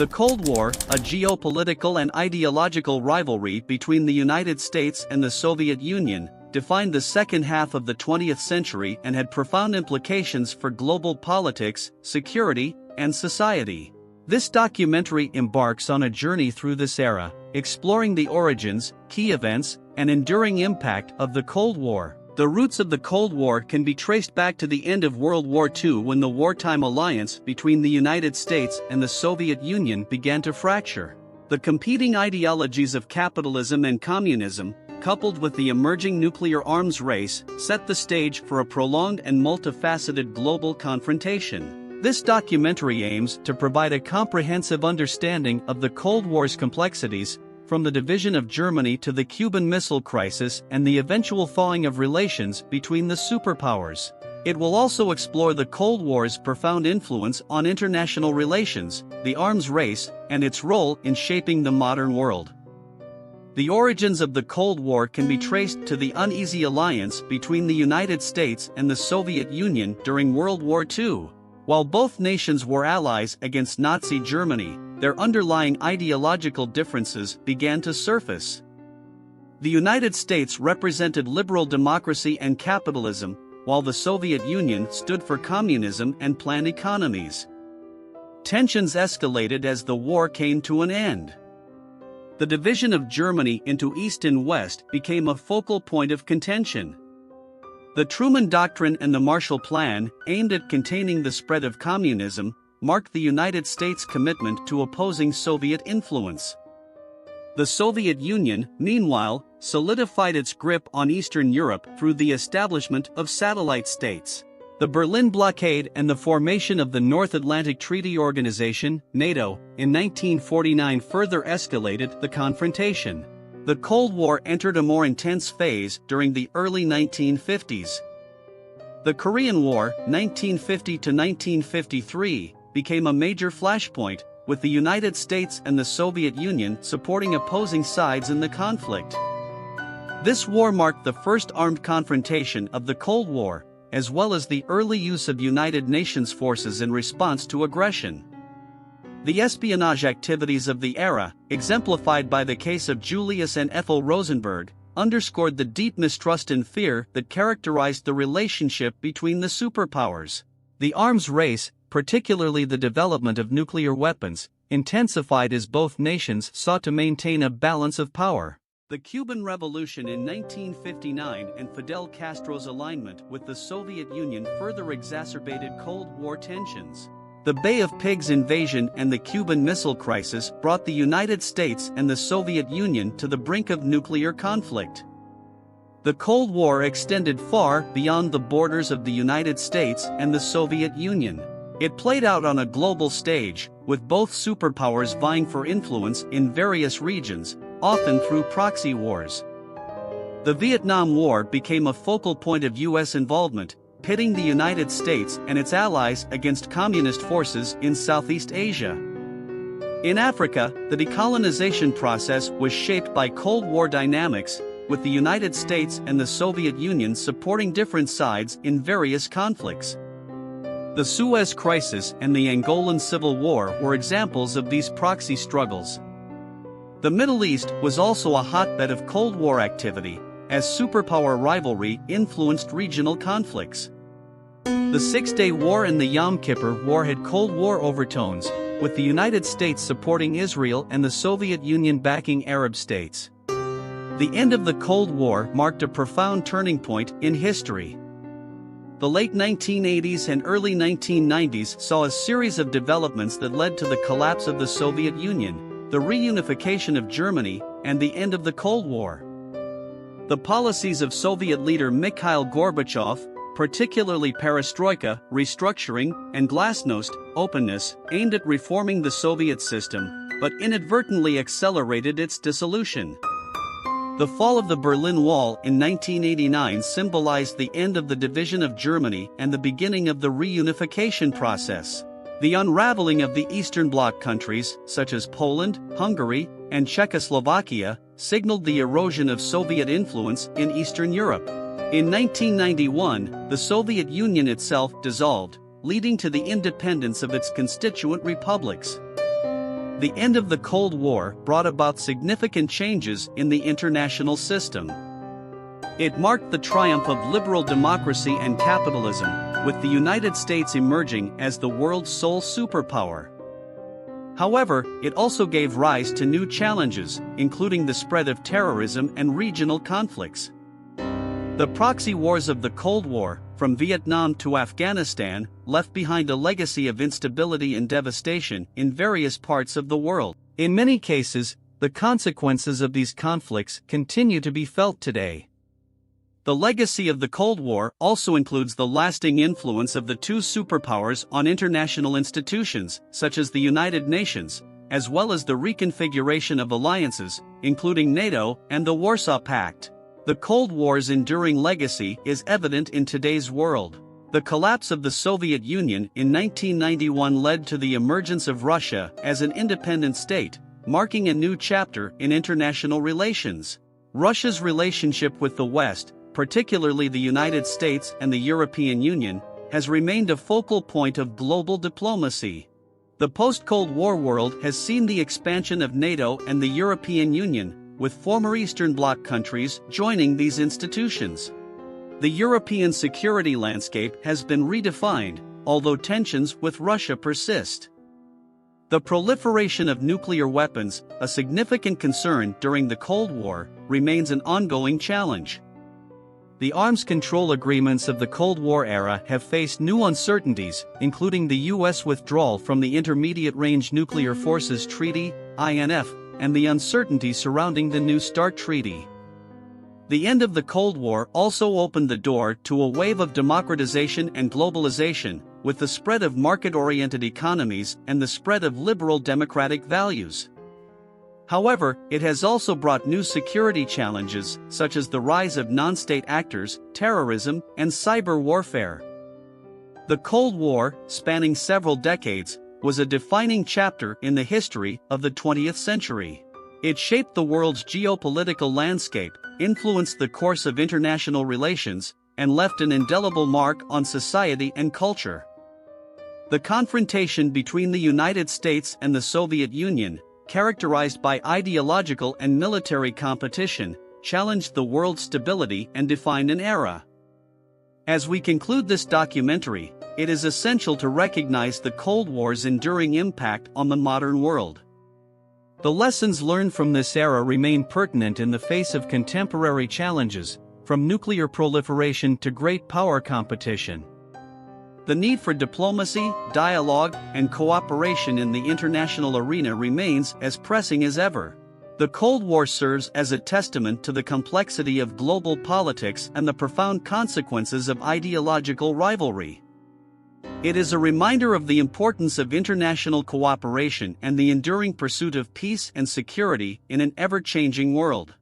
The Cold War, a geopolitical and ideological rivalry between the United States and the Soviet Union, defined the second half of the 20th century and had profound implications for global politics, security, and society. This documentary embarks on a journey through this era, exploring the origins, key events, and enduring impact of the Cold War. The roots of the Cold War can be traced back to the end of World War II, when the wartime alliance between the United States and the Soviet Union began to fracture. The competing ideologies of capitalism and communism, coupled with the emerging nuclear arms race, set the stage for a prolonged and multifaceted global confrontation. This documentary aims to provide a comprehensive understanding of the Cold War's complexities, from the division of Germany to the Cuban Missile Crisis and the eventual thawing of relations between the superpowers. It will also explore the Cold War's profound influence on international relations, the arms race, and its role in shaping the modern world. The origins of the Cold War can be traced to the uneasy alliance between the United States and the Soviet Union during World War II. While both nations were allies against Nazi Germany, their underlying ideological differences began to surface. The United States represented liberal democracy and capitalism, while the Soviet Union stood for communism and planned economies. Tensions escalated as the war came to an end. The division of Germany into East and West became a focal point of contention. The Truman Doctrine and the Marshall Plan, aimed at containing the spread of communism, marked the United States' commitment to opposing Soviet influence. The Soviet Union, meanwhile, solidified its grip on Eastern Europe through the establishment of satellite states. The Berlin Blockade and the formation of the North Atlantic Treaty Organization, NATO, in 1949 further escalated the confrontation. The Cold War entered a more intense phase during the early 1950s. The Korean War, 1950 to 1953, became a major flashpoint, with the United States and the Soviet Union supporting opposing sides in the conflict. This war marked the first armed confrontation of the Cold War, as well as the early use of United Nations forces in response to aggression. The espionage activities of the era, exemplified by the case of Julius and Ethel Rosenberg, underscored the deep mistrust and fear that characterized the relationship between the superpowers. The arms race, particularly the development of nuclear weapons, intensified as both nations sought to maintain a balance of power. The Cuban Revolution in 1959 and Fidel Castro's alignment with the Soviet Union further exacerbated Cold War tensions. The Bay of Pigs invasion and the Cuban Missile Crisis brought the United States and the Soviet Union to the brink of nuclear conflict. The Cold War extended far beyond the borders of the United States and the Soviet Union. It played out on a global stage, with both superpowers vying for influence in various regions, often through proxy wars. The Vietnam War became a focal point of U.S. involvement, pitting the United States and its allies against communist forces in Southeast Asia. In Africa, the decolonization process was shaped by Cold War dynamics, with the United States and the Soviet Union supporting different sides in various conflicts. The Suez Crisis and the Angolan Civil War were examples of these proxy struggles. The Middle East was also a hotbed of Cold War activity, as superpower rivalry influenced regional conflicts. The Six-Day War and the Yom Kippur War had Cold War overtones, with the United States supporting Israel and the Soviet Union backing Arab states. The end of the Cold War marked a profound turning point in history. The late 1980s and early 1990s saw a series of developments that led to the collapse of the Soviet Union, the reunification of Germany, and the end of the Cold War. The policies of Soviet leader Mikhail Gorbachev, particularly perestroika, restructuring, and glasnost, openness, aimed at reforming the Soviet system, but inadvertently accelerated its dissolution. The fall of the Berlin Wall in 1989 symbolized the end of the division of Germany and the beginning of the reunification process. The unraveling of the Eastern Bloc countries, such as Poland, Hungary, and Czechoslovakia, signaled the erosion of Soviet influence in Eastern Europe. In 1991, the Soviet Union itself dissolved, leading to the independence of its constituent republics. The end of the Cold War brought about significant changes in the international system. It marked the triumph of liberal democracy and capitalism, with the United States emerging as the world's sole superpower. However, it also gave rise to new challenges, including the spread of terrorism and regional conflicts. The proxy wars of the Cold War, from Vietnam to Afghanistan, left behind a legacy of instability and devastation in various parts of the world. In many cases, the consequences of these conflicts continue to be felt today. The legacy of the Cold War also includes the lasting influence of the two superpowers on international institutions, such as the United Nations, as well as the reconfiguration of alliances, including NATO and the Warsaw Pact. The Cold War's enduring legacy is evident in today's world. The collapse of the Soviet Union in 1991 led to the emergence of Russia as an independent state, marking a new chapter in international relations. Russia's relationship with the West, particularly the United States and the European Union, has remained a focal point of global diplomacy. The post-Cold War world has seen the expansion of NATO and the European Union, with former Eastern Bloc countries joining these institutions. The European security landscape has been redefined, although tensions with Russia persist. The proliferation of nuclear weapons, a significant concern during the Cold War, remains an ongoing challenge. The arms control agreements of the Cold War era have faced new uncertainties, including the U.S. withdrawal from the Intermediate Range Nuclear Forces Treaty, INF, and the uncertainty surrounding the New START Treaty. The end of the Cold War also opened the door to a wave of democratization and globalization, with the spread of market-oriented economies and the spread of liberal democratic values. However, it has also brought new security challenges, such as the rise of non-state actors, terrorism, and cyber warfare. The Cold War, spanning several decades, was a defining chapter in the history of the 20th century. It shaped the world's geopolitical landscape, influenced the course of international relations, and left an indelible mark on society and culture. The confrontation between the United States and the Soviet Union, characterized by ideological and military competition, challenged the world's stability and defined an era. As we conclude this documentary, it is essential to recognize the Cold War's enduring impact on the modern world. The lessons learned from this era remain pertinent in the face of contemporary challenges, from nuclear proliferation to great power competition. The need for diplomacy, dialogue, and cooperation in the international arena remains as pressing as ever. The Cold War serves as a testament to the complexity of global politics and the profound consequences of ideological rivalry. It is a reminder of the importance of international cooperation and the enduring pursuit of peace and security in an ever-changing world.